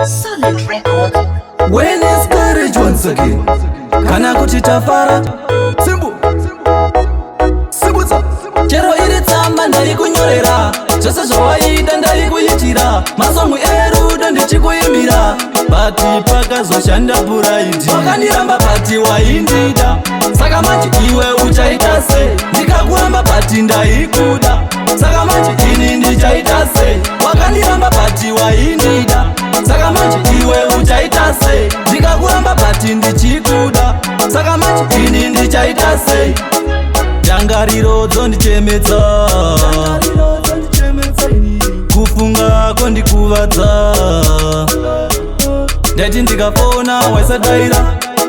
Solid record. When is courage once again? Kana kuti tafara Simbu Simbuza Chero iri tsamba ndari kunyorera Zvose zvawaida ndari kuitira Masongo erudo ndichikuimbira Bati pakazoshanda puraiti Wakandiramba bati waindida Saka manje iwe uchaita sei Ndikakuramba bati ndaikuda Saka manje ini ndichaita sei Wakandiramba bati waindida Saka manje iwe uchaita sei Ndikakuramba bati ndichikuda Saka manje ini ndichaita sei Dangariro dzondichemedza Kufunga kondikuvadza Ndati ndikafona waisadaira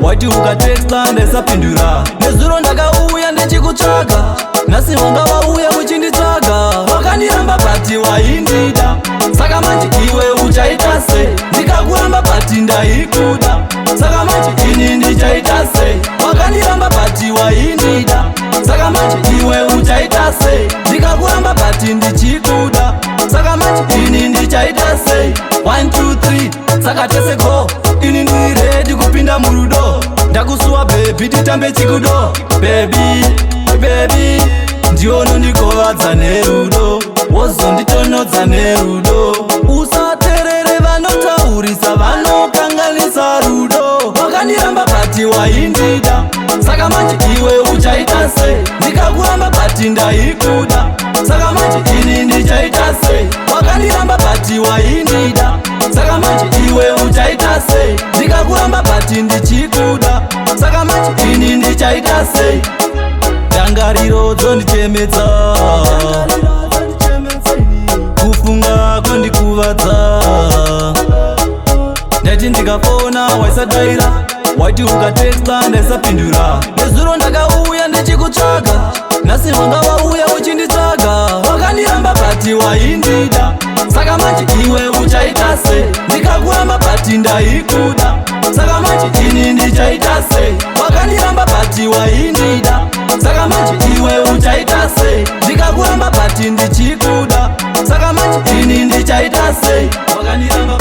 Wati ukatexta ndaisapindura Nezuro ndakauya ndichikutsvaga Nhasi wanga wauya uchinditsvaga Wakandiramba bati waindida Saka manje iwe uchaita sei Ndikakuramba bati ndaikuda Saka manje ini ndichaita sei Wakandiramba bati waindida Saka manje iwe uchaita sei Ndikakuramba bati ndichikuda Saka manje ini ndichaita sei 1, 2, 3 Saka tese go Ini ndi ready kupinda murudo Ndakusuwa baby titambe chikudo Baby, baby Ndiono ndikovadza nerudo Wozonditonodza nerudo Usaterere vanotaurisa vanokanganisa rudo Wakandiramba bati waindida Saka manje iwe uchaita sei Ndikakuramba bati ndaikuda Saka manje ini ndichaita sei Wakandiramba bati waindida Saka manje iwe uchaita sei Ndikakuramba bati ndichikuda Saka manje ini ndichaita sei Dangariro dzondichemedza Kufunga kondikuvadza Ndati ndikafona waisadaira Wati ukatexta ndaisapindura Nezuro ndakauya ndichikutsvaga Nhasi wanga wauya uchinditsvaga Wakandiramba bati waindida Saka manje iwe uchaita sei Ndikakuramba bati ndaikuda Saka manje ini ndichaita sei Wakandiramba bati waindida Saka manje iwe uchaita sei Ndikakuramba bati ndichikuda Saka manje ini ndichaita sei Wakandiramba